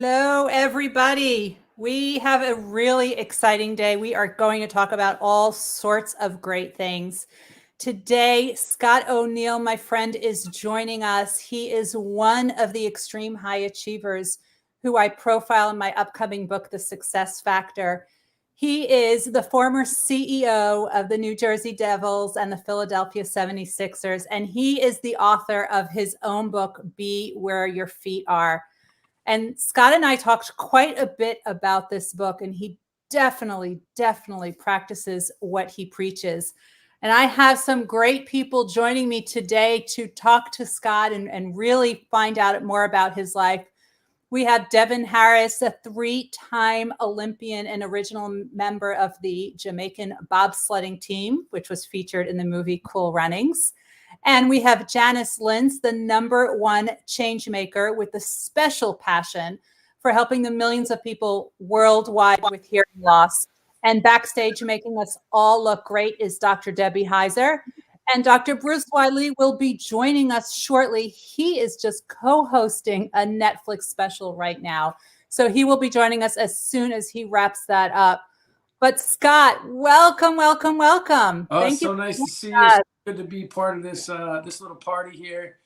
Hello, everybody. We have a really exciting day. We are going to talk about all sorts of great things. Today, Scott O'Neill, my friend, is joining us. He is one of the extreme high achievers who I profile in my upcoming book, The Success Factor. He is the former CEO of the New Jersey Devils and the Philadelphia 76ers, and he is the author of his own book, Be Where Your Feet Are. And Scott and I talked quite a bit about this book, and he definitely practices what he preaches. And I have some great people joining me today to talk to Scott and really find out more about his life. We have Devin Harris, a 3-time Olympian and original member of the Jamaican bobsledding team, which was featured in the movie Cool Runnings. And we have Janice Lins, the #1 change maker with a special passion for helping the millions of people worldwide with hearing loss. And backstage, making us all look great, is Dr. Debbie Heiser. And Dr. Bruce Wiley will be joining us shortly. He is just co-hosting a Netflix special right now. So he will be joining us as soon as he wraps that up. But Scott, welcome. Oh, it's Thank you so for nice to joining see you. It's us. good to be part of this little party here.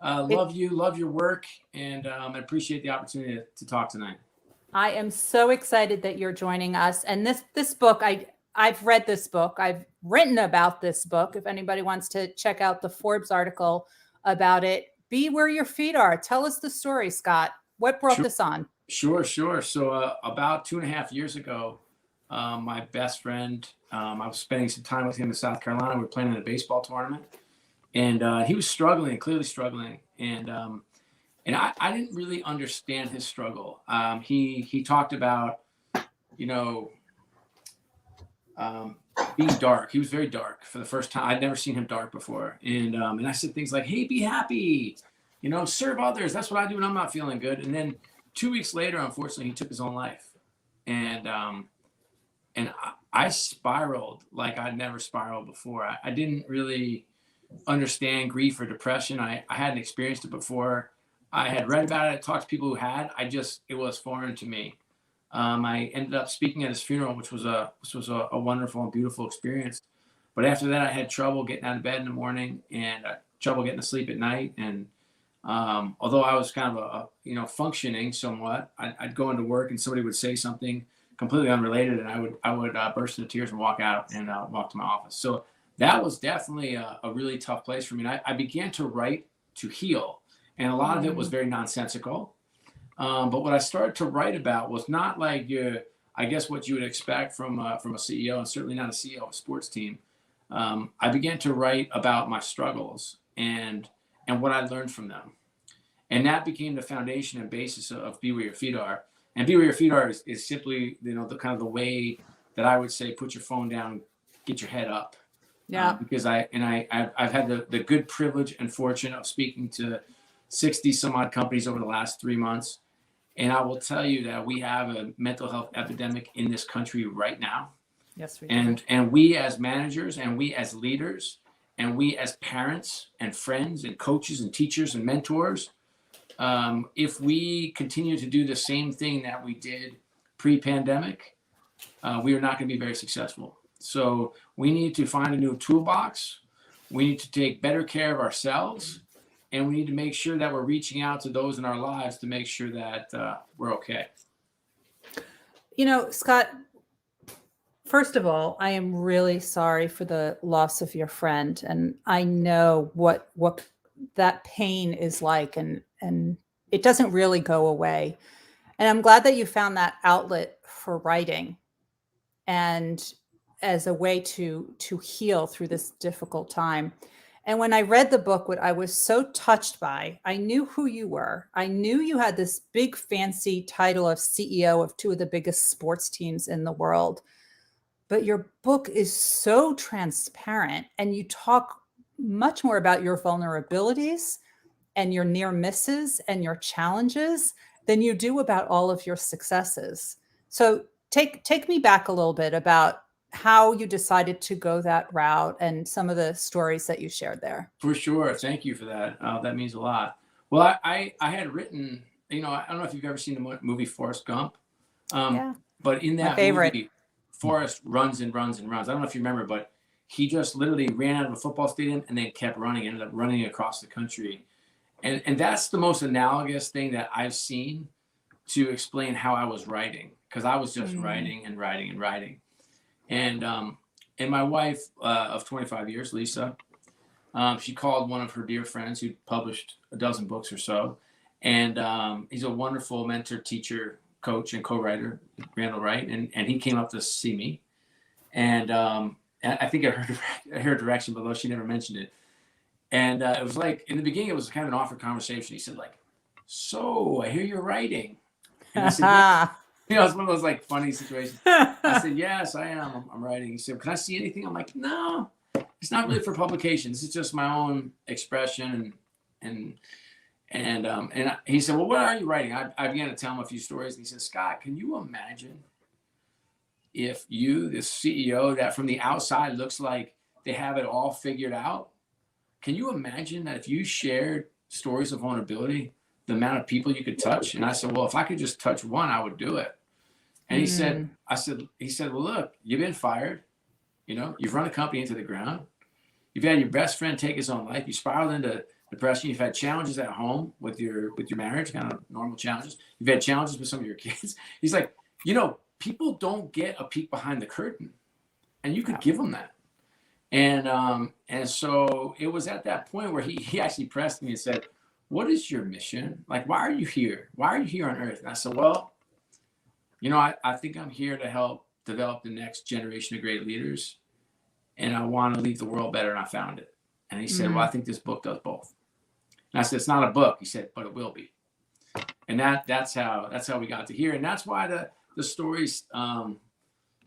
It, Love you, love your work, and I appreciate the opportunity to talk tonight. I am so excited that you're joining us. And this book, I've read this book. I've written about this book. If anybody wants to check out the Forbes article about it, Be Where Your Feet Are. Tell us the story, Scott. What brought Sure, this on? sure. So about 2.5 years ago, my best friend, I was spending some time with him in South Carolina. We were playing in a baseball tournament, and he was struggling, clearly struggling, and I didn't really understand his struggle. He talked about, you know, um, being dark. He was very dark for the first time. I'd never seen him dark before, and I said things like, "Hey, be happy, serve others. That's what I do when I'm not feeling good." And then 2 weeks later, unfortunately, he took his own life, and I spiraled like I'd never spiraled before. I didn't really understand grief or depression. I hadn't experienced it before. I had read about it, talked to people who had. It was foreign to me. I ended up speaking at his funeral, which was a wonderful and beautiful experience. But after that, I had trouble getting out of bed in the morning and trouble getting to sleep at night. And although I was kind of functioning somewhat, I'd go into work and somebody would say something completely unrelated, and I would burst into tears and walk out and walk to my office. So that was definitely a really tough place for me. And I began to write to heal, and a lot of it was Mm, very nonsensical. But what I started to write about was not like I guess what you would expect from a CEO, and certainly not a CEO of a sports team. I began to write about my struggles and what I learned from them, and that became the foundation and basis of Be Where Your Feet Are. And Be Where Your Feet Are is simply the kind of the way that I would say put your phone down, get your head up, yeah. because I've had the good privilege and fortune of speaking to 60 some odd companies over the last 3 months. And I will tell you that we have a mental health epidemic in this country right now. Yes, we do. And we as managers and we as leaders and we as parents and friends and coaches and teachers and mentors, if we continue to do the same thing that we did pre-pandemic, we are not going to be very successful. So we need to find a new toolbox. We need to take better care of ourselves, and we need to make sure that we're reaching out to those in our lives to make sure that we're okay. Scott, first of all, I am really sorry for the loss of your friend, and I know what that pain is like, and it doesn't really go away. And I'm glad that you found that outlet for writing and as a way to heal through this difficult time. And when I read the book, what I was so touched by, I knew who you were. I knew you had this big fancy title of CEO of two of the biggest sports teams in the world. But your book is so transparent, and you talk much more about your vulnerabilities and your near misses and your challenges than you do about all of your successes. So take me back a little bit about how you decided to go that route and some of the stories that you shared there. For sure. Thank you for that. That means a lot. Well, I had written I don't know if you've ever seen the movie Forrest Gump. Yeah. But in My that favorite. movie, Forrest runs and runs and runs. I don't know if you remember, but he just literally ran out of a football stadium and then kept running, ended up running across the country. And that's the most analogous thing that I've seen to explain how I was writing, because I was just writing and writing and writing. And my wife of 25 years, Lisa, she called one of her dear friends who published a dozen books or so. And he's a wonderful mentor, teacher, coach, and co-writer, Randall Wright. And he came up to see me. And I think I heard her direction, but though she never mentioned it. And it was like, in the beginning, it was kind of an awkward conversation. He said, like, so I hear you're writing. And I said, yeah. It's one of those like funny situations. I said, yes, I am. I'm writing. He said, can I see anything? I'm like, no, it's not really for publication. This is just my own expression. And he said, well, what are you writing? I began to tell him a few stories. And he said, Scott, can you imagine if you, the CEO that from the outside looks like they have it all figured out? Can you imagine that if you shared stories of vulnerability, the amount of people you could touch? And I said, well, if I could just touch one, I would do it. And he said, well, look, you've been fired. You've run a company into the ground. You've had your best friend take his own life. You spiraled into depression. You've had challenges at home with your marriage, kind of normal challenges. You've had challenges with some of your kids. He's like, people don't get a peek behind the curtain, and you could give them that. And so it was at that point where he actually pressed me and said, what is your mission? Like, why are you here? Why are you here on earth? And I said, well, I think I'm here to help develop the next generation of great leaders. And I want to leave the world better. And I found it. And he said, well, I think this book does both. And I said, it's not a book. He said, but it will be. And that's how we got to here. And that's why the stories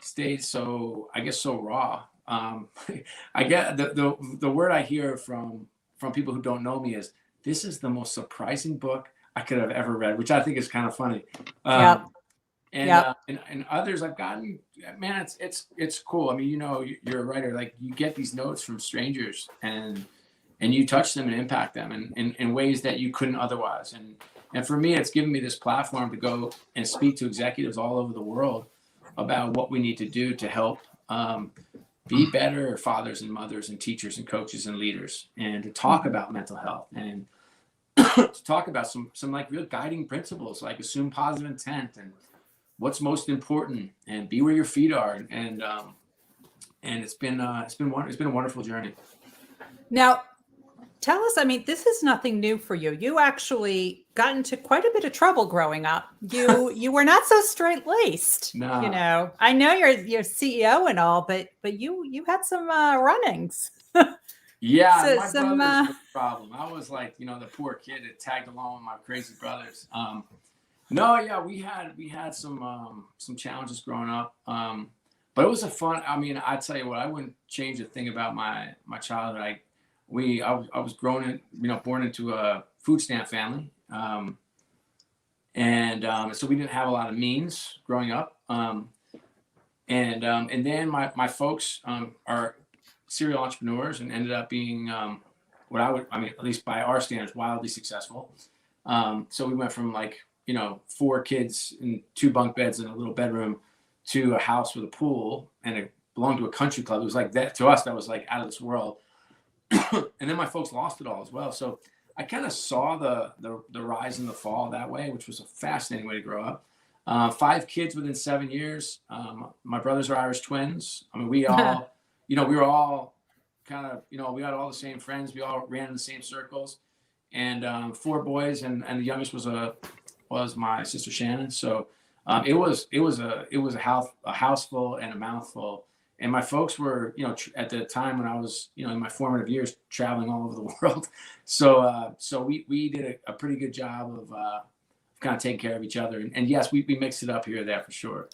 stayed so, I guess, so raw. I get the word I hear from people who don't know me is, this is the most surprising book I could have ever read, which I think is kind of funny. And others I've gotten, man, it's cool. I mean, you're a writer, like you get these notes from strangers and you touch them and impact them in ways that you couldn't otherwise. And for me, it's given me this platform to go and speak to executives all over the world about what we need to do to help be better fathers and mothers and teachers and coaches and leaders, and to talk about mental health and to talk about some like real guiding principles, like assume positive intent and what's most important and be where your feet are. And it's been a wonderful journey. Now, tell us, I mean, this is nothing new for you. You actually got into quite a bit of trouble growing up. You were not so straight-laced. No. I know you're CEO and all, but you had some run-ings. Yeah, my brothers were the problem. I was like, the poor kid that tagged along with my crazy brothers. We had some challenges growing up. But it was I tell you what, I wouldn't change a thing about my childhood. I was born into a food stamp family. So we didn't have a lot of means growing up. And then my folks are serial entrepreneurs and ended up being at least by our standards, wildly successful. So we went from 4 kids in 2 bunk beds in a little bedroom to a house with a pool, and it belonged to a country club. It was like that to us. That was like out of this world. And then my folks lost it all as well. So I kind of saw the rise and the fall that way, which was a fascinating way to grow up. 5 kids within 7 years. My brothers are Irish twins. I mean, we all, we were all kind of, we had all the same friends. We all ran in the same circles, and 4 boys, and the youngest was my sister Shannon. So it was a house full and a mouthful. And my folks were, at the time when I was, in my formative years, traveling all over the world. So we did a pretty good job of kind of taking care of each other. And yes, we mixed it up here or there for sure.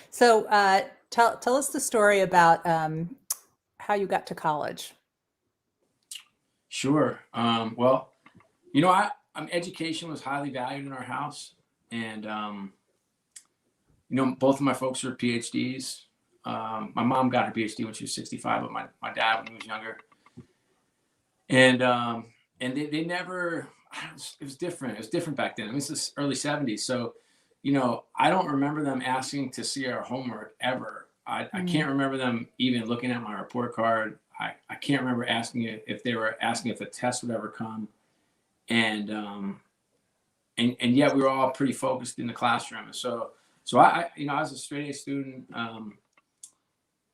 So tell us the story about how you got to college. Sure. Education was highly valued in our house. And, both of my folks are PhDs. My mom got her PhD when she was 65, but my dad when he was younger. And they never, it was different. It was different back then. I mean, this is early 70s. So, you know, I don't remember them asking to see our homework ever. I can't remember them even looking at my report card. I can't remember asking if they were asking if a test would ever come. And yet we were all pretty focused in the classroom. So I you know, I was a straight A student,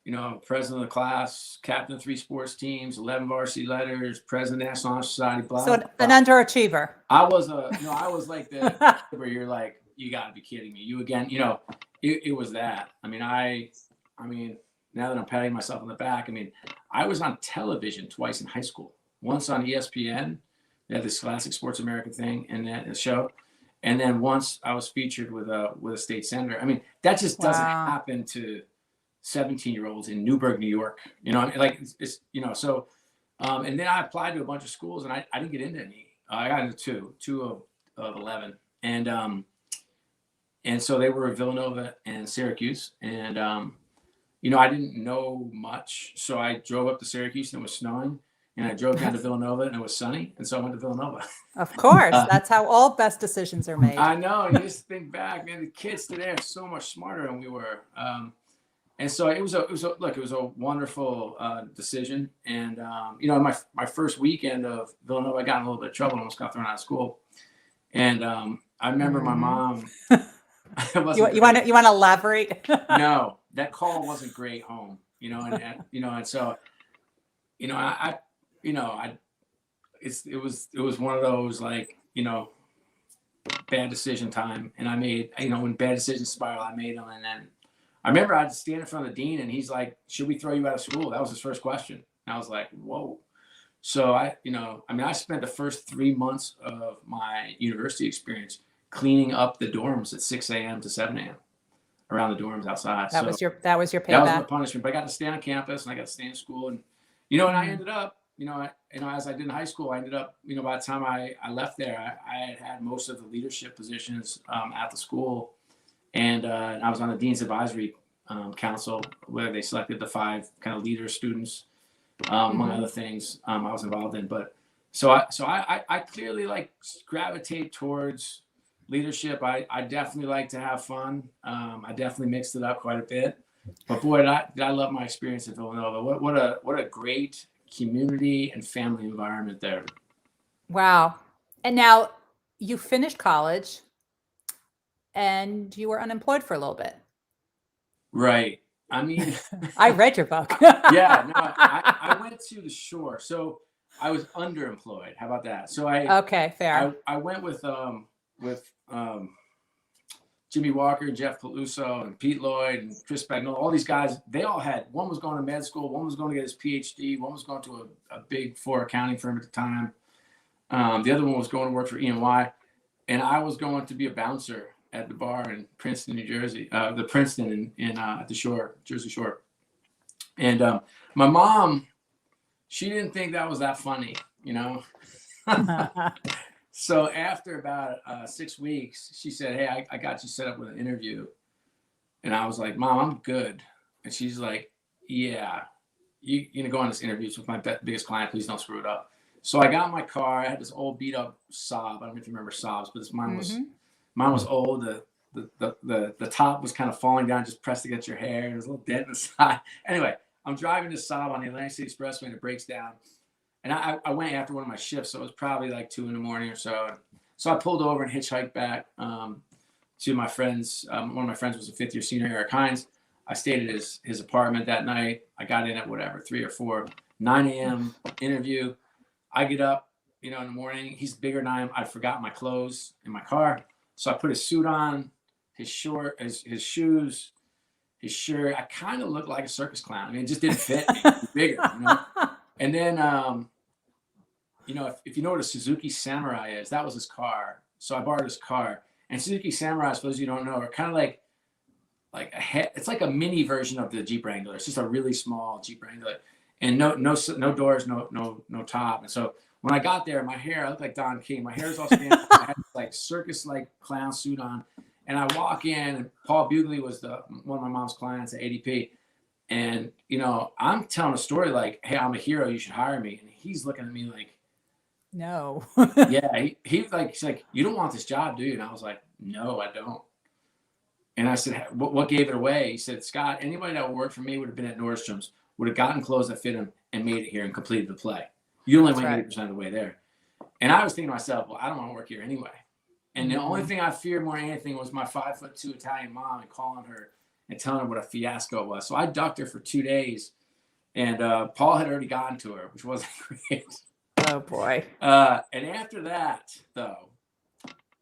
you know, president of the class, captain of 3 sports teams, 11 varsity letters, president of the National Honor Society, blah, So blah. an underachiever. I was like the where you're like, you gotta be kidding me. You again, you know, it was that. I mean, now that I'm patting myself on the back, I mean, I was on television twice in high school. Once on ESPN, they had this Classic Sports America thing and that show. And then once I was featured with a state senator. I mean, that just doesn't happen to 17-year-olds in Newburgh, New York. You know, like it's you know, so and then I applied to a bunch of schools and I didn't get into any. I got into two of 11. And so they were Villanova and Syracuse. And you know, I didn't know much. So I drove up to Syracuse and it was snowing. And I drove down to Villanova and it was sunny. And so I went to Villanova. Of course. That's how all best decisions are made. I know. You just think back, man, the kids today are so much smarter than we were. And so it was a wonderful decision. And, you know, my first weekend of Villanova, I got in a little bit of trouble and almost got thrown out of school. And I remember my mom. You want to elaborate? No, that call wasn't great home, you know, and so, you know, it was one of those, like, you know, bad decision time. And I made, you know, when bad decisions spiral, I made them. And then I remember I had to stand in front of the dean and he's like, should we throw you out of school? That was his first question. And I was like, whoa. So I spent the first 3 months of my university experience cleaning up the dorms at 6 a.m. to 7 a.m. around the dorms outside. That was your payback. That was my punishment. But I got to stay on campus and I got to stay in school. And, you know, and I ended up, as I did in high school, I ended up, you know, by the time I left there, I had most of the leadership positions at the school. And I was on the Dean's Advisory Council where they selected the 5 kind of leader students, among other things I was involved in. But so I clearly like gravitate towards leadership. I definitely like to have fun. I definitely mixed it up quite a bit. But boy, did I love my experience at Villanova. What a great community and family environment there. Wow. And now you finished college and you were unemployed for a little bit. Right. I mean, I read your book. Yeah, no, I went to the shore. So I was underemployed. How about that? So Okay, fair. I went with Jimmy Walker, Jeff Peluso, and Pete Lloyd, and Chris Spagnola. All these guys, they all had, one was going to med school, one was going to get his PhD, one was going to a big 4 accounting firm at the time. The other one was going to work for E&Y. And I was going to be a bouncer at the bar in Princeton, New Jersey, the Princeton at the shore, Jersey Shore. And my mom, she didn't think that was that funny, you know? So after about 6 weeks, she said, hey, I got you set up with an interview. And I was like, Mom, I'm good. And she's like, yeah, you're going to go on this interview with my biggest client. Please don't screw it up. So I got in my car. I had this old beat up Saab. I don't know if you remember Saabs, but mine was old. The top was kind of falling down, just pressed against your hair. There was a little dent in the side. Anyway, I'm driving this Saab on the Atlantic City Expressway and it breaks down. And I went after one of my shifts, so it was probably like 2 a.m. or so. So I pulled over and hitchhiked back to my friend's. One of my friends was a 5th-year senior, Eric Hines. I stayed at his apartment that night. I got in at whatever, 3 or 4, 9 a.m. interview. I get up, you know, in the morning. He's bigger than I am. I forgot my clothes in my car, so I put his suit on, his shoes, his shirt. I kind of looked like a circus clown. I mean, it just didn't fit me. Bigger, you know. And then, you know, if you know what a Suzuki Samurai is, that was his car. So I borrowed his car. And Suzuki Samurai, for those of you who don't know, are kind of like it's like a mini version of the Jeep Wrangler. It's just a really small Jeep Wrangler, and no doors, no top. And so when I got there, my hair, I looked like Don King. My hair was all standing up. I had this like circus like clown suit on, and I walk in, and Paul Bugley was one of my mom's clients at ADP. And, you know, I'm telling a story like, hey, I'm a hero. You should hire me. And he's looking at me like, No. Yeah, he's like, you don't want this job, do you? And I was like, no, I don't. And I said, what gave it away? He said, Scott, anybody that would work for me would have been at Nordstrom's, would have gotten clothes that fit him and made it here and completed the play. You only went 80% of the way there. And I was thinking to myself, well, I don't want to work here anyway. And the only thing I feared more than anything was my 5'2" Italian mom and calling her and telling her what a fiasco it was. So I ducked her for 2 days, and Paul had already gotten to her, which wasn't great. Oh boy. And after that, though,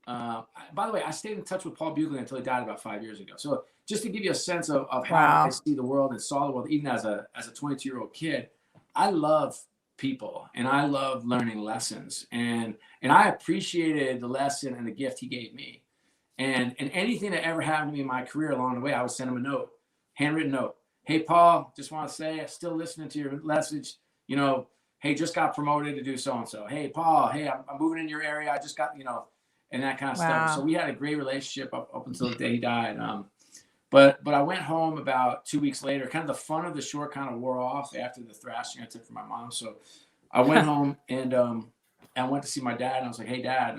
by the way, I stayed in touch with Paul Bugler until he died about 5 years ago. So just to give you a sense of how I see the world and saw the world, even as a 22-year-old kid, I love people and I love learning lessons, and I appreciated the lesson and the gift he gave me. And anything that ever happened to me in my career along the way, I would send him a note, handwritten note. Hey, Paul, just want to say I'm still listening to your message. You know, hey, just got promoted to do so-and-so. Hey, Paul, hey, I'm moving in your area. I just got, and that kind of stuff. So we had a great relationship up until the day he died. But I went home about 2 weeks later. Kind of the fun of the shore kind of wore off after the thrashing I took from my mom. So I went home and I went to see my dad. And I was like, hey, Dad,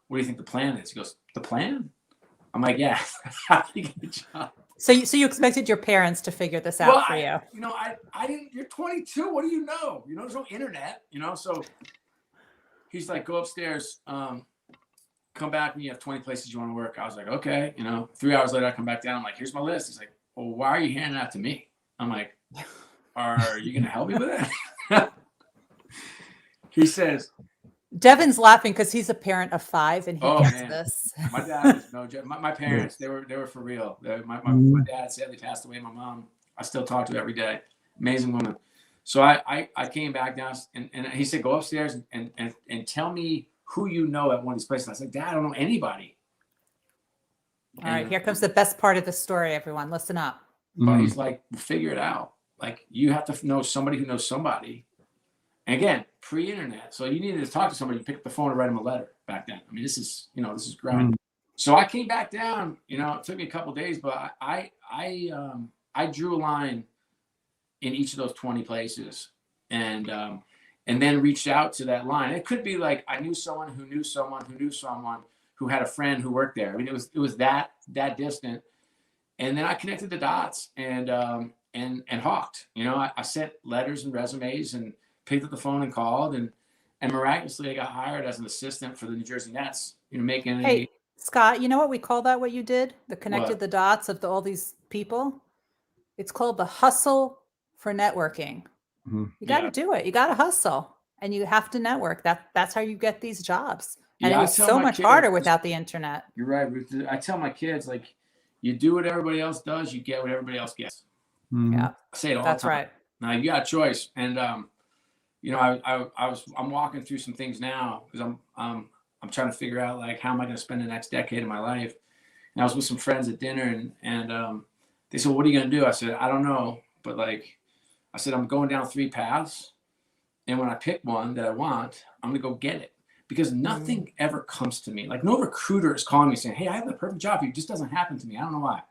what do you think the plan is? He goes, the plan? I'm like, yeah. How do you get a job? So you expected your parents to figure this out for you? I didn't. You're 22. What do you know? There's no internet. So he's like, go upstairs. Come back when you have 20 places you want to work. I was like, okay. 3 hours later, I come back down. I'm like, here's my list. He's like, well, why are you handing that to me? I'm like, are you going to help me with it? He says, Devin's laughing because he's a parent of 5 and he gets this. My dad was no joke. My parents, they were for real. My dad sadly passed away. My mom, I still talk to every day. Amazing woman. So I came back down and he said, go upstairs and tell me who you know at one of these places. I said, Dad, I don't know anybody. All right, here comes the best part of the story, everyone. Listen up. But he's like, figure it out. Like, you have to know somebody who knows somebody. And again, pre-internet. So you needed to talk to somebody. You pick up the phone and write them a letter back then. I mean, this is grind. So I came back down, it took me a couple of days, but I drew a line in each of those 20 places and then reached out to that line. It could be like, I knew someone who knew someone who knew someone who had a friend who worked there. I mean, it was that distant. And then I connected the dots and hawked, I sent letters and resumes and picked up the phone and called and miraculously I got hired as an assistant for the New Jersey Nets, making Hey, Scott, you know what we call that, what you did? The connected What? the dots of all these people? It's called the hustle for networking. You got to do it. You got to hustle and you have to network. That's how you get these jobs. And it was so much harder without the internet. You're right, Ruth. I tell my kids, like, you do what everybody else does, you get what everybody else gets. Yeah. I say it all That's the time. right. Now you got a choice. And I'm walking through some things now because I'm trying to figure out, like, how am I going to spend the next decade of my life? And I was with some friends at dinner and they said, what are you going to do? I said, I don't know. But I said, I'm going down 3 paths. And when I pick one that I want, I'm going to go get it. Because nothing ever comes to me. Like, no recruiter is calling me saying, hey, I have the perfect job for you. It just doesn't happen to me. I don't know why.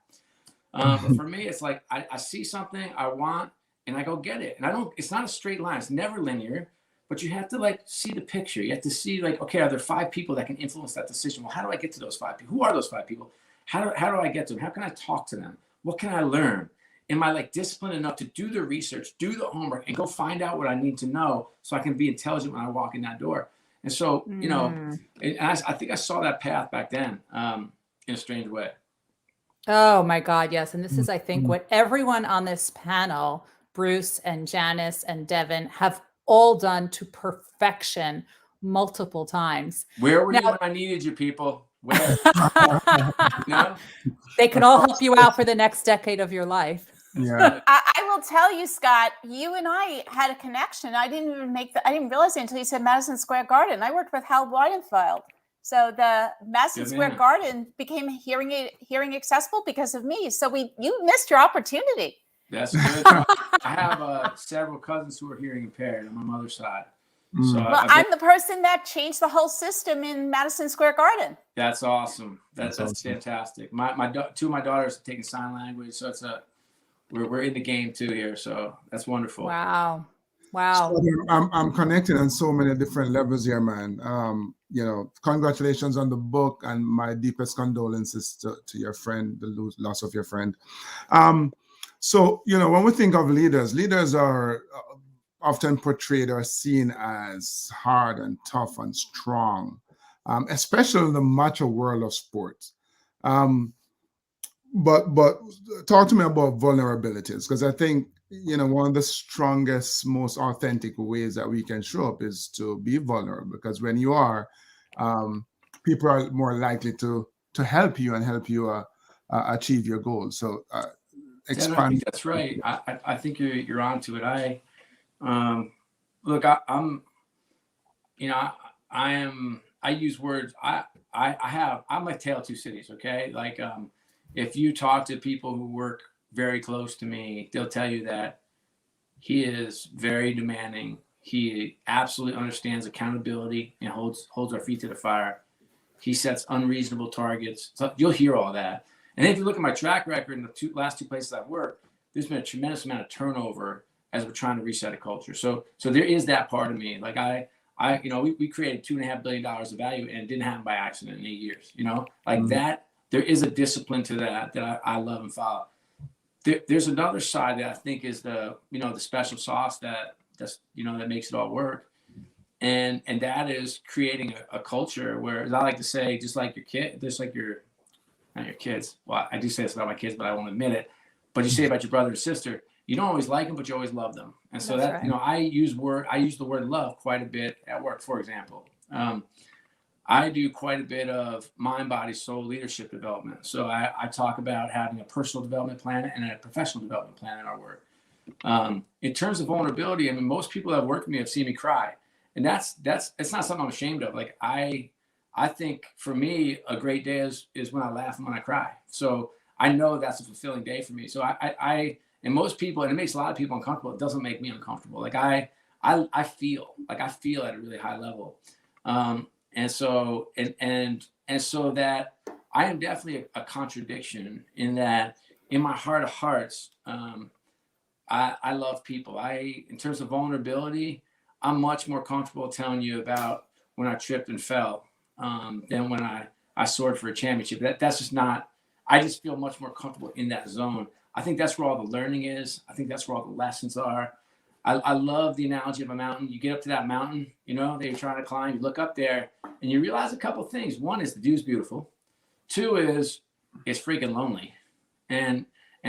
But for me, it's like I see something I want and I go get it. And it's not a straight line. It's never linear. But you have to, like, see the picture. You have to see, like, okay, are there 5 people that can influence that decision? Well, how do I get to those 5 people? Who are those 5 people? How do I get to them? How can I talk to them? What can I learn? Am I, like, disciplined enough to do the research, do the homework, and go find out what I need to know so I can be intelligent when I walk in that door? And so, and I think I saw that path back then in a strange way. Oh my God, yes. And this is, I think, what everyone on this panel, Bruce and Janice and Devin, have all done to perfection multiple times. Where were you when I needed you, people? Where? They can all help you out for the next decade of your life. Yeah. I will tell you, Scott, you and I had a connection. I didn't realize it until you said Madison Square Garden. I worked with Hal Weidenfeld. So the Madison Square Garden became hearing accessible because of me. So you missed your opportunity. That's good. I have several cousins who are hearing impaired on my mother's side. So I'm the person that changed the whole system in Madison Square Garden. That's awesome. That's fantastic. Two of my daughters are taking sign language, so it's we're in the game too here. So that's wonderful. Wow. Wow. So I'm connecting on so many different levels here, man. Congratulations on the book, and my deepest condolences to your friend, the loss of your friend. So, when we think of leaders are often portrayed or seen as hard and tough and strong, especially in the macho world of sports. But talk to me about vulnerabilities, because I think one of the strongest, most authentic ways that we can show up is to be vulnerable, because when you are, people are more likely to help you and help you achieve your goals. So expand. I think that's right. I think you're onto it. I use words. I'm a tale of two cities. Okay. Like, if you talk to people who work very close to me, they'll tell you that he is very demanding. He absolutely understands accountability and holds our feet to the fire. He sets unreasonable targets. So you'll hear all that. And if you look at my track record in the last two places I've worked, there's been a tremendous amount of turnover as we're trying to reset a culture. So there is that part of me. Like we created $2.5 billion of value, and it didn't happen by accident in 8 years. That. There is a discipline to that I love and follow. There's another side that I think is the special sauce that makes it all work. And that is creating a culture where, as I like to say, just like your kid, not your kids. Well, I do say this about my kids, but I won't admit it. But you say about your brother or sister, you don't always like them, but you always love them. And so That's right. I use the word love quite a bit at work. For example, I do quite a bit of mind, body, soul leadership development. So I talk about having a personal development plan and a professional development plan in our work. In terms of vulnerability, I mean, most people that have worked with me have seen me cry. And it's not something I'm ashamed of. Like, I think for me, a great day is when I laugh and when I cry. So I know that's a fulfilling day for me. So and most people, and it makes a lot of people uncomfortable, it doesn't make me uncomfortable. Like I feel at a really high level. And so that I am definitely a contradiction in that in my heart of hearts, I love people. In terms of vulnerability, I'm much more comfortable telling you about when I tripped and fell than when I soared for a championship. That's just not, I just feel much more comfortable in that zone. I think that's where all the learning is. I think that's where all the lessons are. I love the analogy of a mountain. You get up to that mountain, that you're trying to climb, you look up there and you realize a couple of things. One is the view's beautiful. Two is it's freaking lonely. And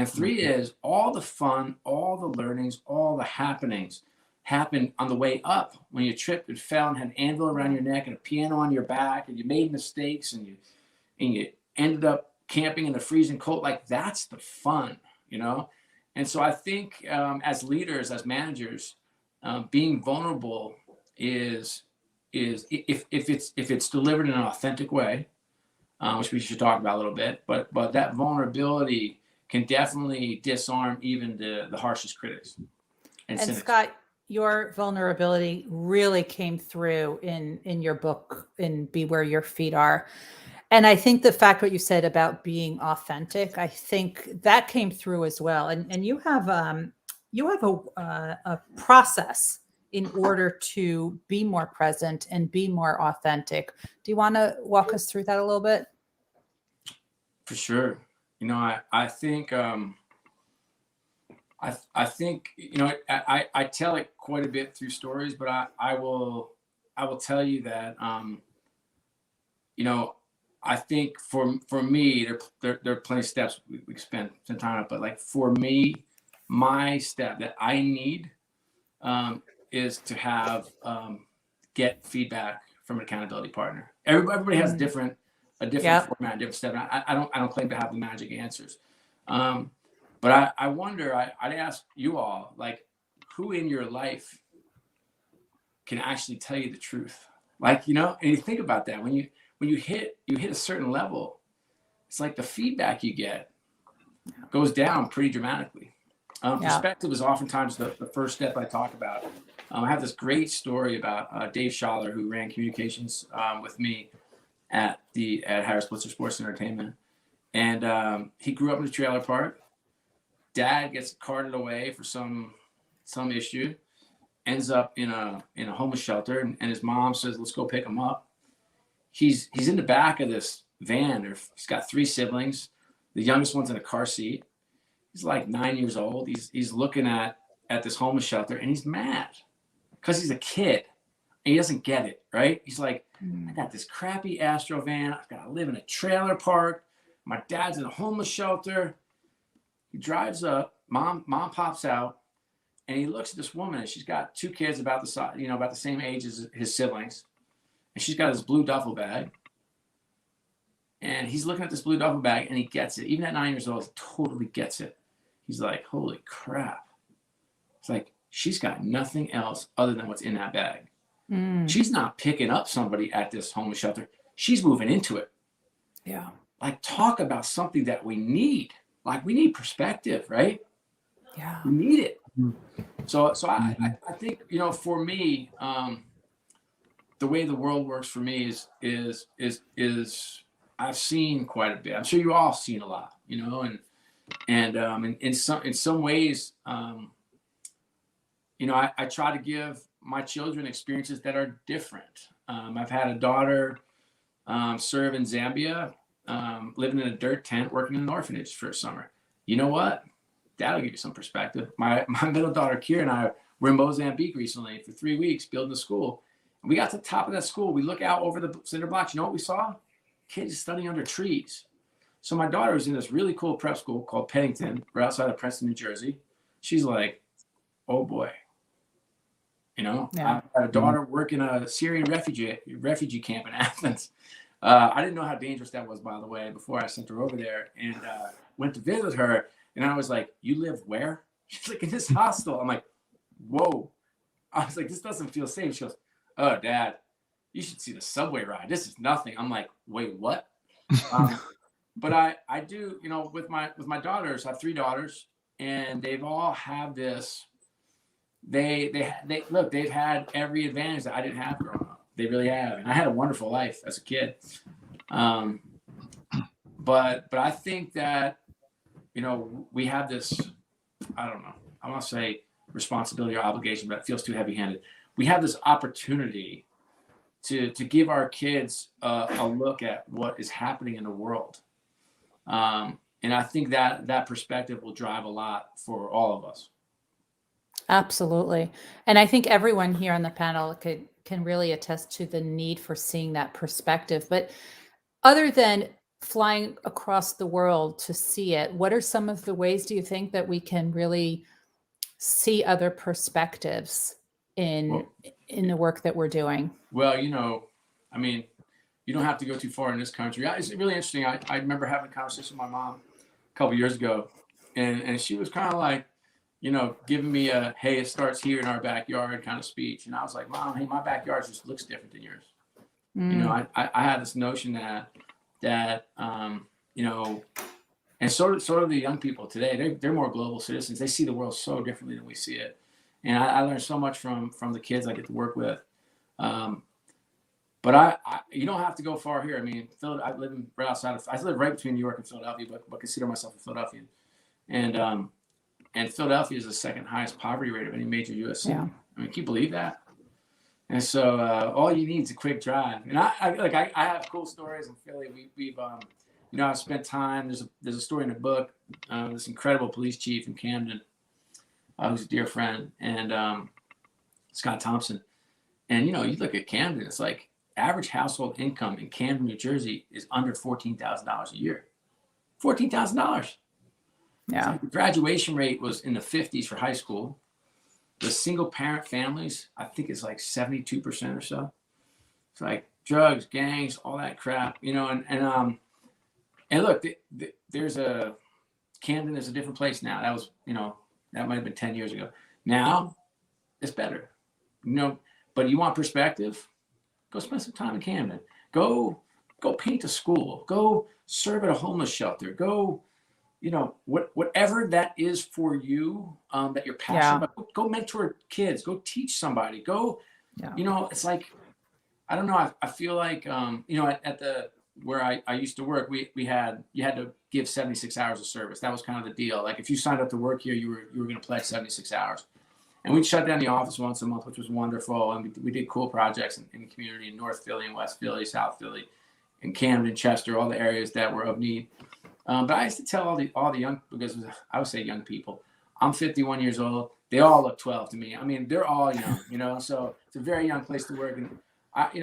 three is all the fun, all the learnings, all the happenings happen on the way up when you tripped and fell and had an anvil around your neck and a piano on your back and you made mistakes and you ended up camping in the freezing cold. Like, that's the fun, And so I think as leaders, as managers, being vulnerable is if it's delivered in an authentic way, which we should talk about a little bit, but that vulnerability can definitely disarm even the harshest critics. And cynics. Scott, your vulnerability really came through in your book, in Be Where Your Feet Are. And I think the fact what you said about being authentic, I think that came through as well. And you have a process in order to be more present and be more authentic. Do you want to walk us through that a little bit? For sure. I think I tell it quite a bit through stories, but I will tell you that I think for me, there are plenty of steps we can spend some time on, but like for me, my step that I need is to have get feedback from an accountability partner. Everybody has a different format, a different step. I don't claim to have the magic answers. But I wonder, I'd ask you all, like, who in your life can actually tell you the truth? Like, and you think about that when you hit a certain level, it's like the feedback you get goes down pretty dramatically. Perspective is oftentimes the first step I talk about. I have this great story about Dave Schaller, who ran communications with me at Harris Blitzer Sports and Entertainment. And he grew up in a trailer park. Dad gets carted away for some issue. ends up in a homeless shelter, and his mom says, let's go pick him up. He's in the back of this van. He's got 3 siblings. The youngest one's in a car seat. He's like 9 years old. He's looking at this homeless shelter, and he's mad because he's a kid and he doesn't get it, right? He's like, I got this crappy Astro van. I've got to live in a trailer park. My dad's in a homeless shelter. He drives up. Mom pops out, and he looks at this woman, and she's got 2 kids about the size, about the same age as his siblings, and she's got this blue duffel bag. And he's looking at this blue duffel bag, and he gets it. Even at 9 years old, he totally gets it. He's like, holy crap. It's like, she's got nothing else other than what's in that bag. She's not picking up somebody at this homeless shelter. She's moving into it. Yeah. Like, talk about something that we need. Like, we need perspective, right? Yeah. We need it. So I think, for me, the way the world works for me is I've seen quite a bit. I'm sure you all seen a lot, and in some ways, I try to give my children experiences that are different. I've had a daughter serve in Zambia, living in a dirt tent, working in an orphanage for a summer. You know what? That'll give you some perspective. My middle daughter, Kira, and I were in Mozambique recently for 3 weeks building a school. And we got to the top of that school. We look out over the cinder blocks. You know what we saw? Kids studying under trees. So my daughter was in this really cool prep school called Pennington, right outside of Princeton, New Jersey. She's like, oh boy. Yeah. I had a daughter working a Syrian refugee camp in Athens. I didn't know how dangerous that was, by the way, before I sent her over there, and went to visit her. And I was like, you live where? She's like, in this hostel. I'm like, whoa. I was like, this doesn't feel safe. She goes, oh, Dad, you should see the subway ride. This is nothing. I'm like, wait, what? But I do, with my daughters, I have 3 daughters, and they've all have this. They look, they've had every advantage that I didn't have growing up. They really have. And I had a wonderful life as a kid. But I think that, we have this, I don't know, I want to say responsibility or obligation, but it feels too heavy-handed. We have this opportunity to give our kids a look at what is happening in the world. And I think that perspective will drive a lot for all of us. Absolutely. And I think everyone here on the panel can really attest to the need for seeing that perspective. But other than flying across the world to see it, what are some of the ways do you think that we can really see other perspectives in the work that we're doing? Well, you don't have to go too far in this country. It's really interesting. I remember having a conversation with my mom a couple of years ago, and she was kind of like, giving me a, hey, it starts here in our backyard kind of speech. And I was like, Mom, hey, my backyard just looks different than yours. I had this notion that and sort of the young people today, they're more global citizens. They see the world so differently than we see it. And I learned so much from the kids I get to work with. But you don't have to go far here. I mean, I live right outside of, I live right between New York and Philadelphia, but consider myself a Philadelphian. And Philadelphia is the second highest poverty rate of any major U.S. city. Yeah. I mean, can you believe that? And so all you need is a quick drive. And I have cool stories in Philly. We've I've spent time. There's a story in the book. This incredible police chief in Camden, who's a dear friend, and Scott Thompson. And you look at Camden. It's like average household income in Camden, New Jersey, is under $14,000 a year. $14,000. Yeah. So the graduation rate was in the 50s for high school. The single parent families, I think it's like 72% or so. It's like drugs, gangs, all that crap, and look, there's Camden is a different place now. That was, that might've been 10 years ago. Now it's better, but you want perspective, go spend some time in Camden, go paint a school, go serve at a homeless shelter, go, whatever that is for you, that you're passionate about, go mentor kids, go teach somebody, it's like, I don't know. I feel like, at the, where I used to work, you had to give 76 hours of service. That was kind of the deal. Like if you signed up to work here, you were going to pledge 76 hours. And we'd shut down the office once a month, which was wonderful. And we did cool projects in the community in North Philly and West Philly, South Philly, and Camden, Chester, all the areas that were of need. But I used to tell all the young, because I would say young people, I'm 51 years old. They all look 12 to me. I mean, they're all young, so it's a very young place to work. And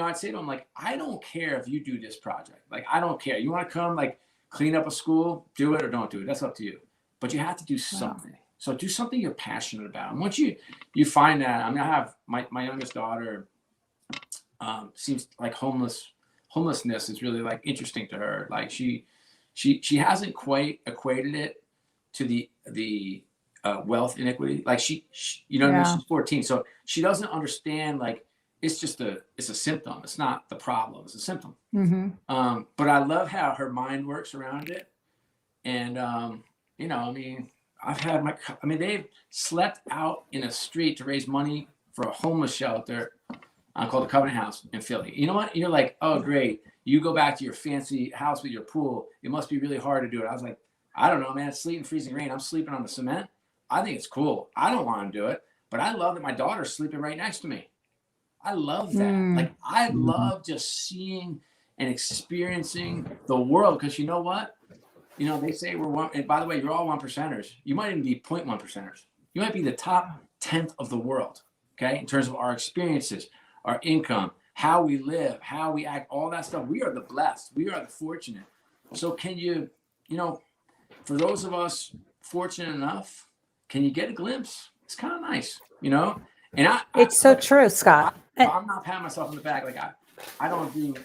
I'd say to them, like, I don't care if you do this project. Like, I don't care. You want to come, like, clean up a school, do it or don't do it. That's up to you. But you have to do something. Wow. So do something you're passionate about. And once you find that, I mean, I have my youngest daughter, seems like homelessness is really like interesting to her. Like she hasn't quite equated it to the wealth inequity. Like she she's 14. So she doesn't understand, like, it's a symptom. It's not the problem. It's a symptom. Mm-hmm. But I love how her mind works around it. And, they've slept out in a street to raise money for a homeless shelter called the Covenant House in Philly. You know what? You're like, oh, great. You go back to your fancy house with your pool. It must be really hard to do it. I was like, I don't know, man. It's sleeting freezing rain. I'm sleeping on the cement. I think it's cool. I don't want to do it. But I love that my daughter's sleeping right next to me. I love that. Like, I love just seeing and experiencing the world. Because you know what? They say we're one. And by the way, you're all 1%ers. You might even be 0.1%ers. You might be the top 10th of the world, okay? In terms of our experiences, our income, how we live, how we act, all that stuff. We are the blessed. We are the fortunate. So can you, for those of us fortunate enough, can you get a glimpse? It's kind of nice, And it's so true, Scott. I'm not patting myself on the back. Like I don't do,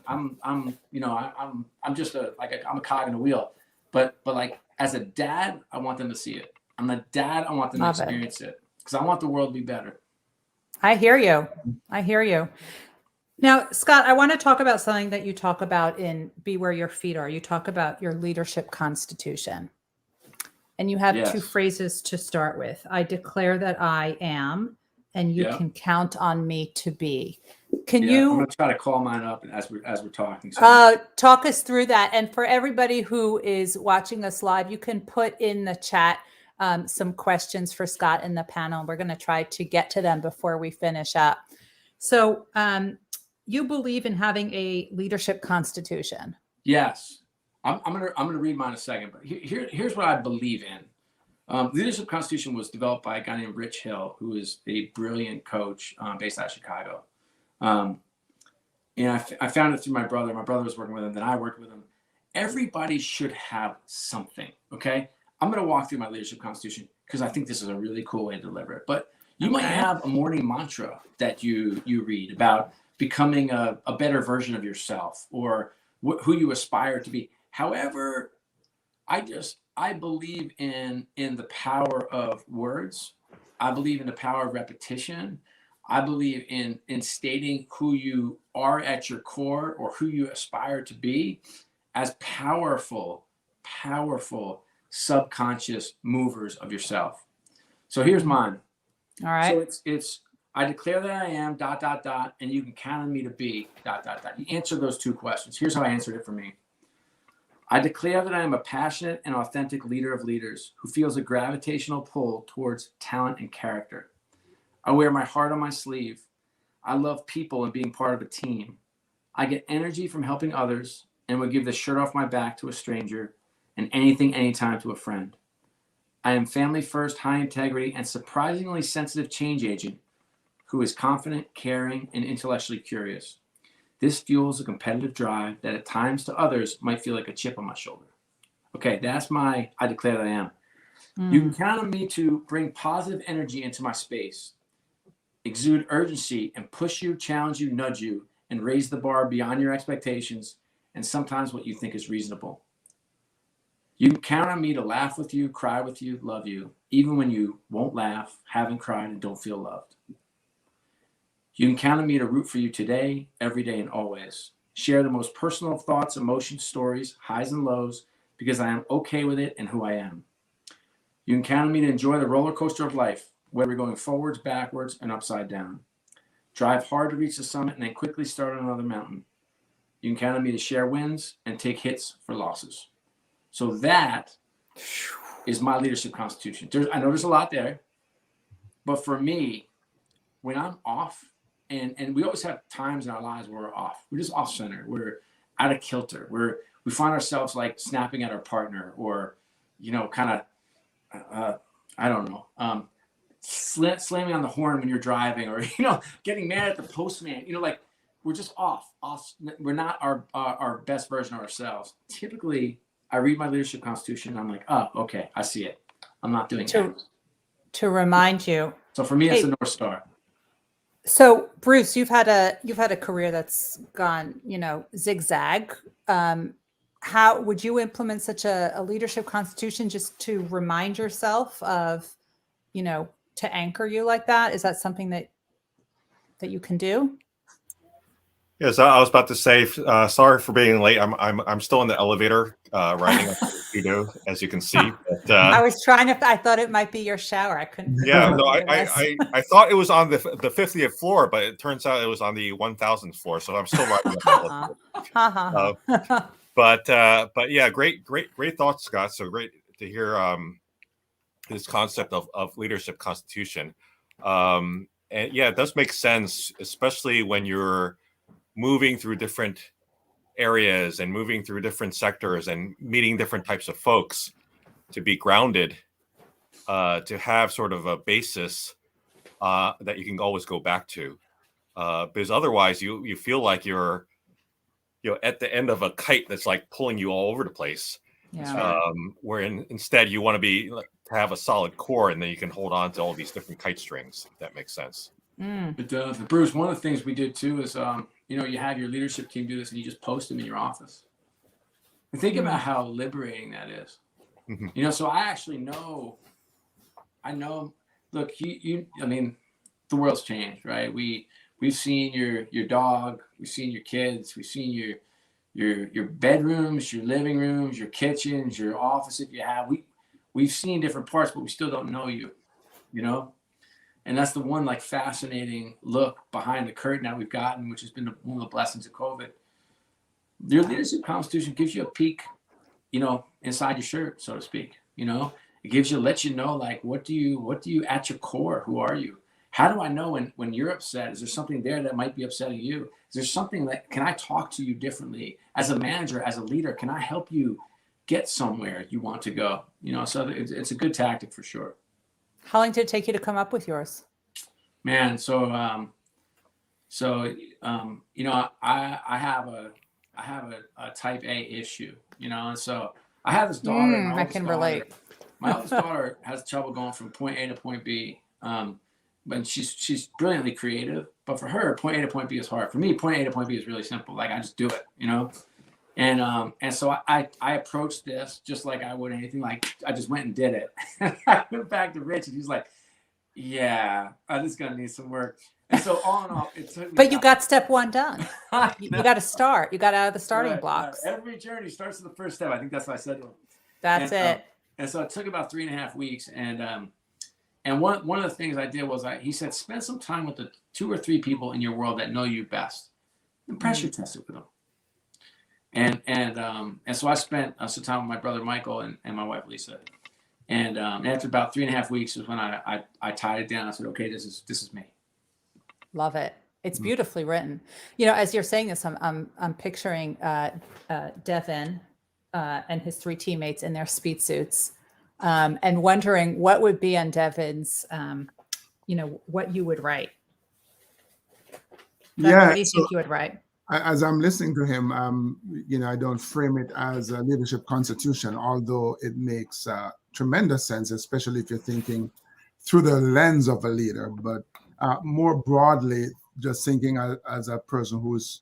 I'm just I'm a cog in a wheel, but like as a dad, I want them to see it. I'm a dad. I want them to experience it because I want the world to be better. I hear you. Now, Scott, I want to talk about something that you talk about in Be Where Your Feet Are. You talk about your leadership constitution. And you have two phrases to start with. I declare that I am, and you can count on me to be. Can you? I'm going to try to call mine up as we're talking. So. Talk us through that. And for everybody who is watching us live, you can put in the chat some questions for Scott in the panel. We're going to try to get to them before we finish up. So you believe in having a leadership constitution? Yes. I'm gonna read mine in a second, but here's what I believe in. Leadership Constitution was developed by a guy named Rich Hill, who is a brilliant coach based out of Chicago. I found it through my brother. My brother was working with him, then I worked with him. Everybody should have something. Okay, I'm gonna walk through my Leadership Constitution because I think this is a really cool way to deliver it. But you might have a morning mantra that you read about becoming a better version of yourself or who you aspire to be. However, I believe in the power of words. I believe in the power of repetition. I believe in stating who you are at your core or who you aspire to be as powerful subconscious movers of yourself. So here's mine. All right. So it's I declare that I am ... and you can count on me to be ... You answer those two questions. Here's how I answered it for me. I declare that I am a passionate and authentic leader of leaders who feels a gravitational pull towards talent and character. I wear my heart on my sleeve. I love people and being part of a team. I get energy from helping others and would give the shirt off my back to a stranger and anything, anytime to a friend. I am family first, high integrity, and surprisingly sensitive change agent who is confident, caring, and intellectually curious. This fuels a competitive drive that at times to others might feel like a chip on my shoulder. Okay, that's my I declare that I am. You can count on me to bring positive energy into my space, exude urgency, and push you, challenge you, nudge you, and raise the bar beyond your expectations and sometimes what you think is reasonable. You can count on me to laugh with you, cry with you, love you, even when you won't laugh, haven't cried, and don't feel loved. You can count on me to root for you today, every day, and always. Share the most personal thoughts, emotions, stories, highs and lows, because I am okay with it and who I am. You can count on me to enjoy the roller coaster of life, whether we're going forwards, backwards, and upside down. Drive hard to reach the summit and then quickly start on another mountain. You can count on me to share wins and take hits for losses. So that is my leadership constitution. I know there's a lot there, But for me, when I'm off, and we always have times in our lives where we're off. We're just off center. We're out of kilter. We find ourselves like snapping at our partner, or, kind of, I don't know, slamming on the horn when you're driving, or, getting mad at the postman, like we're just off. We're not our best version of ourselves. Typically, I read my leadership constitution and I'm like, oh, okay, I see it. I'm not doing that. To remind you. So for me, it's the North Star. So Bruce, you've had a career that's gone, zigzag. How would you implement such a leadership constitution just to remind yourself of, to anchor you like that? Is that something that you can do? Yes, I was about to say, sorry for being late. I'm still in the elevator, riding up to the studio, as you can see. But, I was I thought it might be your shower. I couldn't. Yeah, no, I thought it was on the 50th floor, but it turns out it was on the 1000th floor. So I'm still riding up. But yeah, great thoughts, Scott. So great to hear this concept of leadership constitution. And yeah, it does make sense, especially when you're moving through different areas and moving through different sectors and meeting different types of folks, to be grounded, to have sort of a basis that you can always go back to, because otherwise you feel like you're at the end of a kite that's like pulling you all over the place. Yeah. Where instead you want to have a solid core, and then you can hold on to all these different kite strings, if that makes sense. It does. Bruce, one of the things we did too is, you have your leadership team do this and you just post them in your office. And think about how liberating that is. So I actually know, look, I mean, the world's changed, right? We've seen your dog, we've seen your kids, we've seen your bedrooms, your living rooms, your kitchens, your office if you have. We've seen different parts, but we still don't know you, And that's the one like fascinating look behind the curtain that we've gotten, which has been one of the blessings of COVID. Your leadership constitution gives you a peek, inside your shirt, so to speak. It lets you know, like, what do you at your core? Who are you? How do I know when you're upset? Is there something there that might be upsetting you? Is there something that, can I talk to you differently as a manager, as a leader? Can I help you get somewhere you want to go? So it's a good tactic for sure. How long did it take you to come up with yours? Man, I have a type A issue, and so I have this daughter. I can relate. My oldest daughter has trouble going from point A to point B. But she's brilliantly creative, but for her, point A to point B is hard. For me, point A to point B is really simple. Like, I just do it, And so I approached this just like I would anything. Like, I just went and did it. I went back to Rich, and he's like, "Yeah, I'm just gonna need some work." And so all in all, it took me. But you got step one done. You got to start. You got out of the starting blocks. Every journey starts with the first step. I think that's what I said to him. That's it. And so it took about 3.5 weeks, and one of the things I did was he said, spend some time with the 2 or 3 people in your world that know you best, and pressure test it with them. And so I spent some time with my brother Michael and my wife Lisa, and after about 3.5 weeks is when I tied it down. I said, okay, this is me. Love it. It's beautifully written. As you're saying this, I'm picturing Devin and his 3 teammates in their speed suits. And wondering what would be on Devin's, what you would write. What do you think you would write? As I'm listening to him, I don't frame it as a leadership constitution, although it makes tremendous sense, especially if you're thinking through the lens of a leader. But more broadly, just thinking as a person who's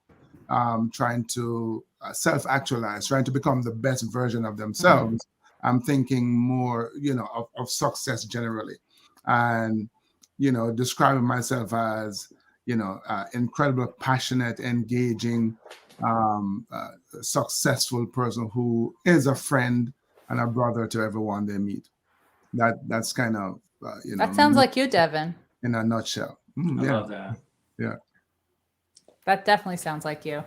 trying to self-actualize, trying to become the best version of themselves. I'm thinking more, of success generally, and, describing myself as, incredible, passionate, engaging, successful person who is a friend and a brother to everyone they meet. That's kind of, that sounds like you, Devin. In a nutshell. I love that. Yeah. That definitely sounds like you.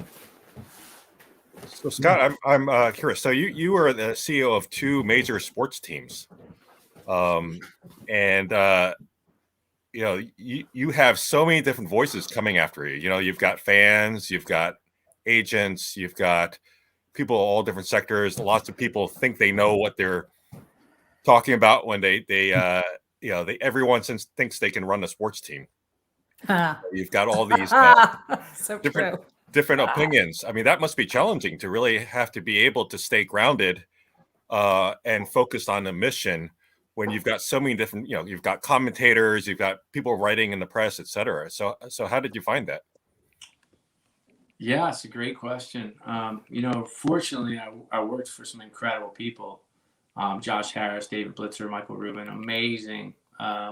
So Scott, I'm curious. So you are the CEO of 2 major sports teams, and you have so many different voices coming after you. You've got fans, you've got agents, you've got people all different sectors. Lots of people think they know what they're talking about when everyone thinks they can run a sports team. You've got all these so different opinions. I mean, that must be challenging to really have to be able to stay grounded and focused on a mission when you've got so many different, you've got commentators, you've got people writing in the press, etc. So how did you find that? Yeah, it's a great question. Fortunately, I worked for some incredible people. Josh Harris, David Blitzer, Michael Rubin, amazing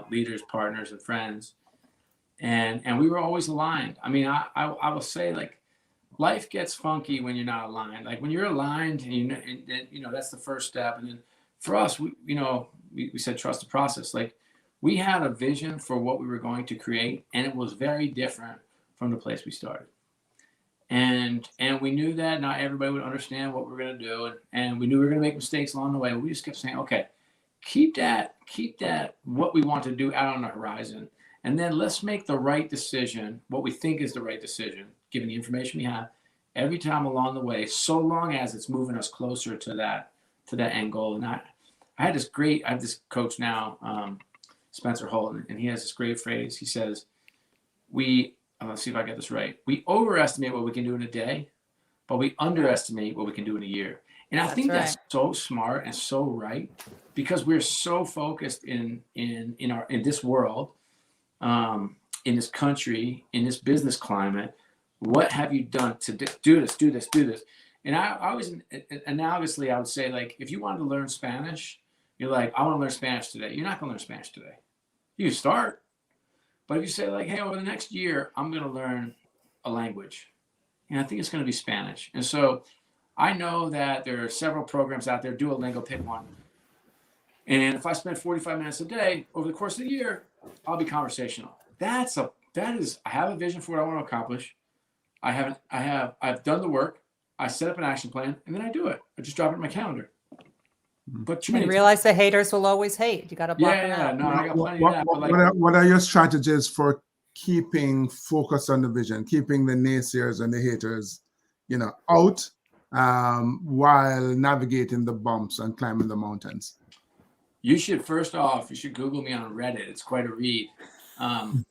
leaders, partners, and friends. And we were always aligned. I mean, I will say, like, life gets funky when you're not aligned. Like, when you're aligned, and that's the first step. And then for us, we said trust the process. Like, we had a vision for what we were going to create, and it was very different from the place we started. And we knew that not everybody would understand what we were going to do, and we knew we were going to make mistakes along the way. We just kept saying, okay, keep that what we want to do out on the horizon, and then let's make the right decision, what we think is the right decision, given the information we have, every time along the way, so long as it's moving us closer to that end goal. And I have this coach now, Spencer Holton, and he has this great phrase. He says, let's see if I get this right. We overestimate what we can do in a day, but we underestimate what we can do in a year. And I think that's so smart and so right, because we're so focused in this world, in this country, in this business climate. What have you done to do this? And I always, analogously, I would say, like, if you wanted to learn Spanish, you're like, I want to learn Spanish today. You're not going to learn Spanish today. You start. But if you say, like, hey, over the next year, I'm going to learn a language, and I think it's going to be Spanish. And so I know that there are several programs out there, Duolingo, pick one. And if I spend 45 minutes a day over the course of the year, I'll be conversational. I have a vision for what I want to accomplish. I've done the work. I set up an action plan, and then I do it. I just drop it in my calendar. But you realize the haters will always hate. You got to block them out. No, I got plenty of that. What are your strategies for keeping focus on the vision, keeping the naysayers and the haters, out while navigating the bumps and climbing the mountains? You should Google me on Reddit. It's quite a read. I'm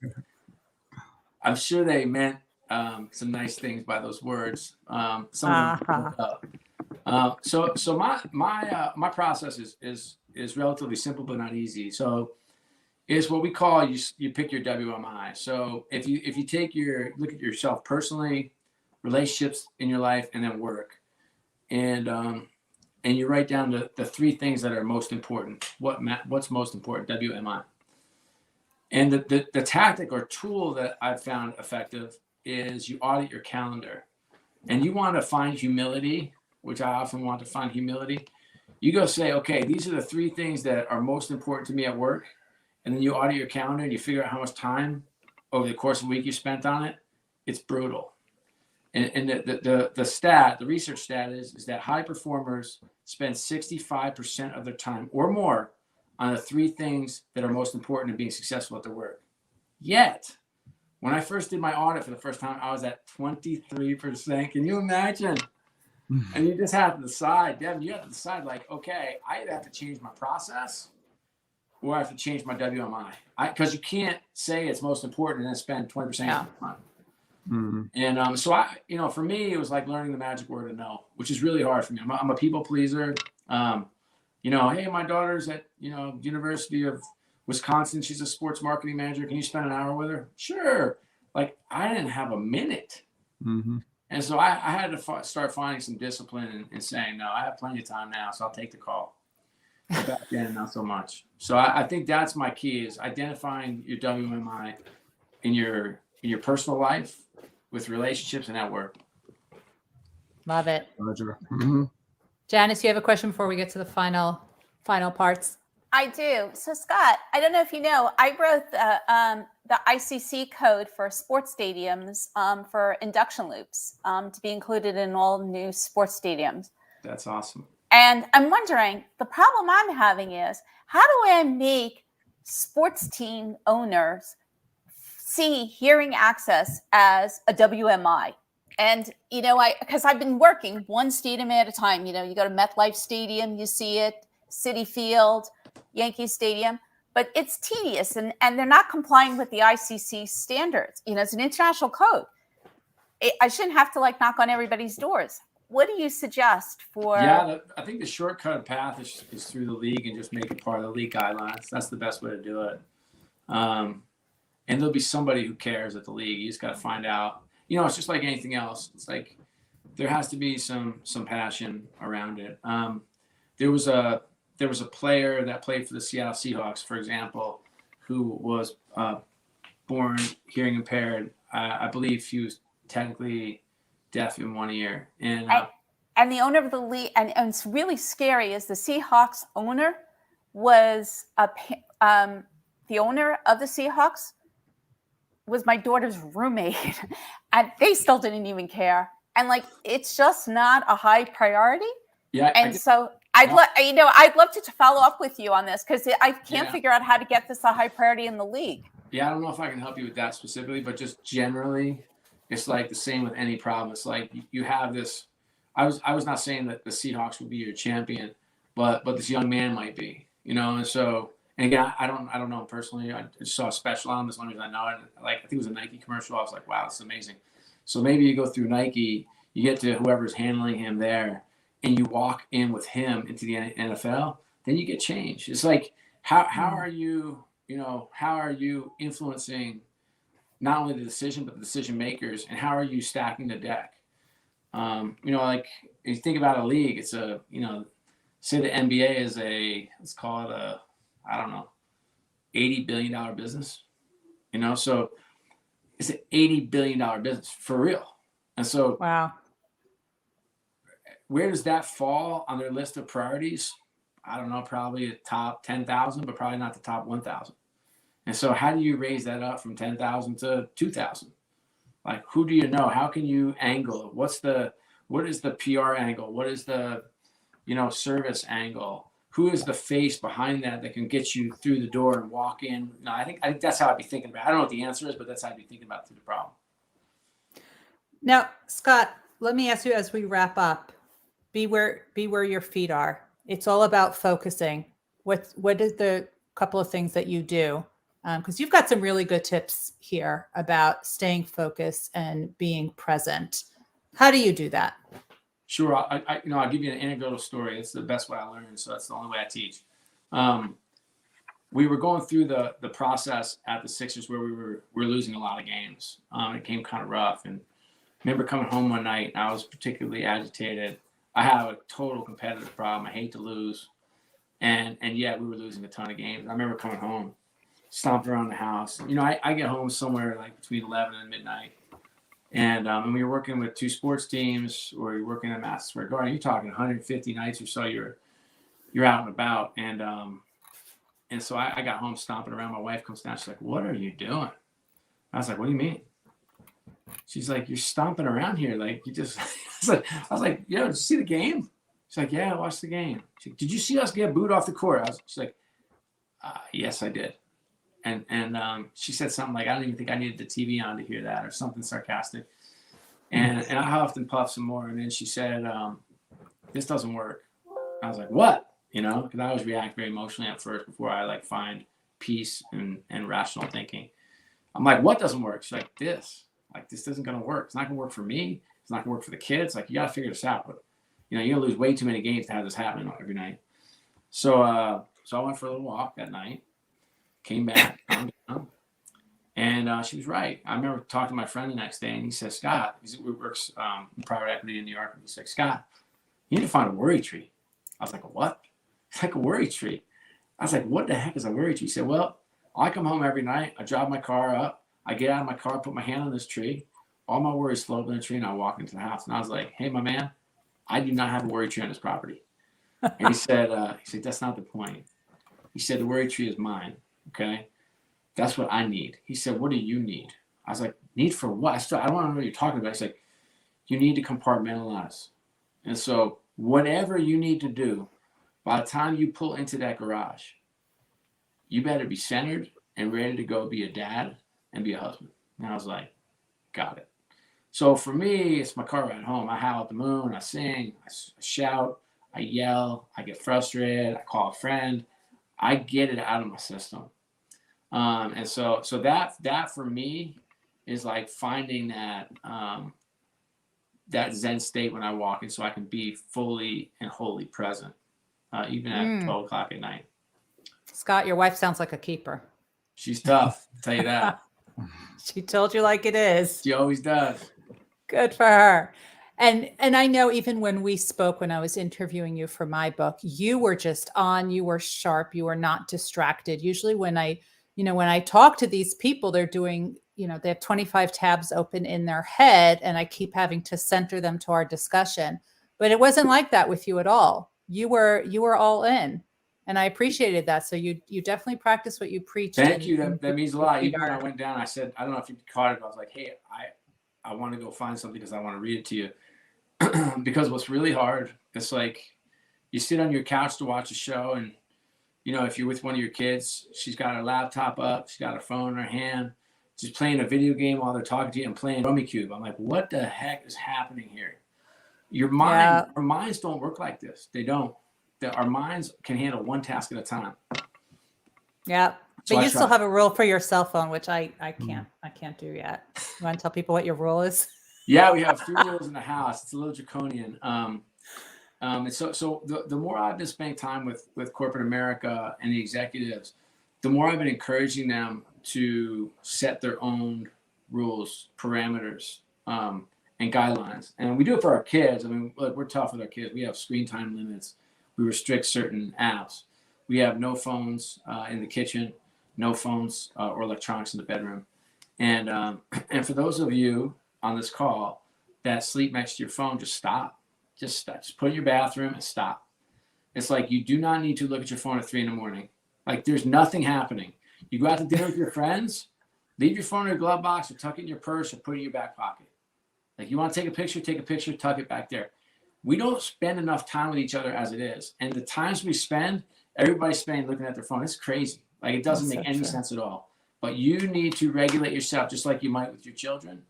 sure they meant some nice things by those words. Some of them. So my process is relatively simple but not easy. So it's what we call you pick your WMI. So if you look at yourself personally, relationships in your life, and then work, and you write down the three things that are most important. What's most important? WMI. And the tactic or tool that I've found effective is you audit your calendar, and you want to find humility, which I often want to find humility. You go say, okay, these are the three things that are most important to me at work. And then you audit your calendar and you figure out how much time over the course of a week you spent on it. It's brutal. And the research stat is that high performers spend 65% of their time or more on the three things that are most important in being successful at their work. Yet, when I first did my audit for the first time, I was at 23%. Can you imagine? And you just have to decide, Devin, you have to decide, like, okay, I either have to change my process or I have to change my WMI. Because you can't say it's most important and then spend 20% of your time. Mm-hmm. And so for me, it was like learning the magic word of no, which is really hard for me. I'm a people pleaser. Hey, my daughter's at, University of Wisconsin. She's a sports marketing manager. Can you spend an hour with her? Sure. Like, I didn't have a minute. Mm-hmm. And so I had to start finding some discipline and saying, no, I have plenty of time now, so I'll take the call. But back then, not so much. So I think that's my key, is identifying your WMI in your personal life, with relationships, and at work. Love it. Roger. Mm-hmm. Janice, you have a question before we get to the final parts? I do. So, Scott, I don't know if you know, I wrote the ICC code for sports stadiums for induction loops to be included in all new sports stadiums. That's awesome. And I'm wondering, the problem I'm having is, how do I make sports team owners see hearing access as a WMI. And, because I've been working one stadium at a time. You go to MetLife Stadium, you see it, Citi Field, Yankee Stadium, but it's tedious and they're not complying with the ICC standards. It's an international code. I shouldn't have to knock on everybody's doors. What do you suggest for? Yeah, I think the shortcut path is through the league and just make it part of the league guidelines. That's the best way to do it. And there'll be somebody who cares at the league. You just got to find out. It's just like anything else. It's like there has to be some passion around it. There was a player that played for the Seattle Seahawks, for example, who was born hearing impaired. I believe he was technically deaf in one ear. And the owner of the league, and it's really scary, is the Seahawks owner was the owner of the Seahawks was my daughter's roommate, and they still didn't even care. And it's just not a high priority. Yeah. And so I'd love to follow up with you on this, because I can't figure out how to get this a high priority in the league. Yeah, I don't know if I can help you with that specifically, but just generally, it's like the same with any problem. It's like you have this. I was not saying that the Seahawks would be your champion, but this young man might be, and so. And again, I don't know him personally. I just saw a special on him as long as I know it. I think it was a Nike commercial. I was like, wow, this is amazing. So maybe you go through Nike, you get to whoever's handling him there, and you walk in with him into the NFL, then you get change. It's like, how are you, how are you influencing not only the decision, but the decision makers, and how are you stacking the deck? If you think about a league, it's say the NBA is let's call it I don't know, $80 billion business, so it's an $80 billion business for real. And so, wow, where does that fall on their list of priorities? I don't know, probably the top 10,000, but probably not the top 1,000. And so how do you raise that up from 10,000 to 2,000? Who do you know? How can you angle? What is the PR angle? What is the, service angle? Who is the face behind that can get you through the door and walk in? No, I think that's how I'd be thinking about it. I don't know what the answer is, but that's how I'd be thinking about the problem. Now, Scott, let me ask you as we wrap up, be where your feet are. It's all about focusing. What is the couple of things that you do? Because you've got some really good tips here about staying focused and being present. How do you do that? Sure. I'll give you an anecdotal story. It's the best way I learned, so that's the only way I teach. We were going through the process at the Sixers where we were losing a lot of games. It came kind of rough, and I remember coming home one night, and I was particularly agitated. I have a total competitive problem. I hate to lose, and yet we were losing a ton of games. I remember coming home, stomped around the house. I get home somewhere between 11 and midnight. And when you're working with two sports teams, or you're working at Madison Square Garden, you're talking 150 nights or so. You're out and about, and so I got home stomping around. My wife comes down. She's like, "What are you doing?" I was like, "What do you mean?" She's like, "You're stomping around here, you just." I was like, "Yo, did you see the game?" She's like, "Yeah, I watched the game." She's like, "Did you see us get booed off the court?" She's like, "Yes, I did." And she said something like, "I don't even think I needed the TV on to hear that," or something sarcastic. And I huffed and puffed some more. And then she said, "This doesn't work." I was like, "What?" Because I always react very emotionally at first before I find peace and rational thinking. I'm like, "What doesn't work?" She's like, "This. This isn't going to work. It's not going to work for me. It's not going to work for the kids. You got to figure this out. But, you're going to lose way too many games to have this happen every night." So I went for a little walk that night. Came back, and she was right. I remember talking to my friend the next day, and he says, "Scott," he works in private equity in New York, and he said, "Scott, you need to find a worry tree." I was like, "A what?" It's like a worry tree. I was like, "What the heck is a worry tree?" He said, "Well, I come home every night, I drive my car up, I get out of my car, put my hand on this tree, all my worries float up in the tree, and I walk into the house." And I was like, "Hey, my man, I do not have a worry tree on this property." And he said, "That's not the point." He said, "The worry tree is mine. Okay, that's what I need." He said, "What do you need?" I was like, "Need for what?" I don't want to know what you're talking about. He's like, "You need to compartmentalize. And so whatever you need to do, by the time you pull into that garage, you better be centered and ready to go be a dad and be a husband. And I was like, got it. So for me, it's my car ride home. I howl at the moon, I sing, I shout, I yell, I get frustrated, I call a friend. I get it out of my system. And so that for me is like finding that that Zen state when I walk in, so I can be fully and wholly present, even at 12 o'clock at night. Scott, your wife sounds like a keeper. She's tough, I'll tell you that. She told you like it is. She always does. Good for her. And I know even when we spoke, when I was interviewing you for my book, you were just on, you were sharp, you were not distracted. Usually when I talk to these people, they're doing, they have 25 tabs open in their head, and I keep having to center them to our discussion. But it wasn't like that with you at all. You were all in. And I appreciated that. So you definitely practice what you preach. Thank you. That means a lot. Even when I went down, I said, I don't know if you caught it, but I was like, hey, I want to go find something because I want to read it to you. Because what's really hard, it's like you sit on your couch to watch a show, and if you're with one of your kids, she's got her laptop up, she's got her phone in her hand, she's playing a video game while they're talking to you and playing Rummikub. I'm like, what the heck is happening here? Your mind, our minds don't work like this. They don't. Our minds can handle one task at a time. Yeah. So but you still have a rule for your cell phone, which I can't do yet. You want to tell people what your rule is? Yeah, we have 3 rules in the house. It's a little draconian. And so the more I've been spending time with corporate America and the executives, the more I've been encouraging them to set their own rules, parameters, and guidelines. And we do it for our kids. I mean, look, we're tough with our kids. We have screen time limits. We restrict certain apps. We have no phones in the kitchen, no phones or electronics in the bedroom. And for those of you on this call that sleep next to your phone, just stop. Just stop. Just put it in your bathroom and stop. It's like you do not need to look at your phone at 3 a.m. Like there's nothing happening. You go out to dinner with your friends, leave your phone in your glove box or tuck it in your purse or put it in your back pocket. Like you want to take a picture, tuck it back there. We don't spend enough time with each other as it is. And the times we spend, everybody's spending looking at their phone. It's crazy. Like it doesn't make any sense at all. But you need to regulate yourself just like you might with your children.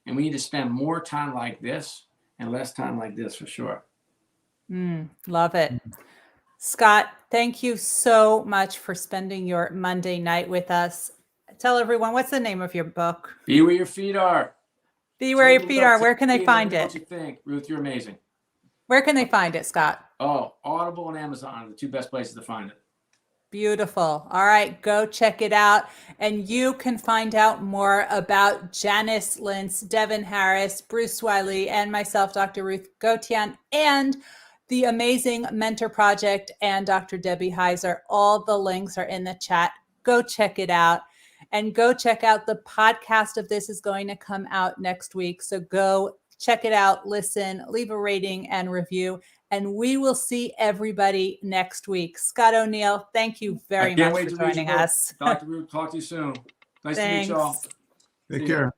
And we need to spend more time like this and less time like this for sure. Love it. Scott, thank you so much for spending your Monday night with us. Tell everyone, what's the name of your book? Be Where Your Feet Are. Be Where Your Feet Are. Where can they find it? What you think? Ruth, you're amazing. Where can they find it, Scott? Oh, Audible and Amazon are the 2 best places to find it. Beautiful. All right, go check it out. And you can find out more about Janice Lintz, Devin Harris, Bruce Wiley, and myself, Dr. Ruth Gotian, and the amazing Mentor Project and Dr. Debbie Heiser. All the links are in the chat. Go check it out. And go check out the podcast of this is going to come out next week. So go check it out, listen, leave a rating and review. And we will see everybody next week. Scott O'Neill, thank you very much for joining us. Dr. Ruth, talk to you soon. Nice to meet you all. Take care.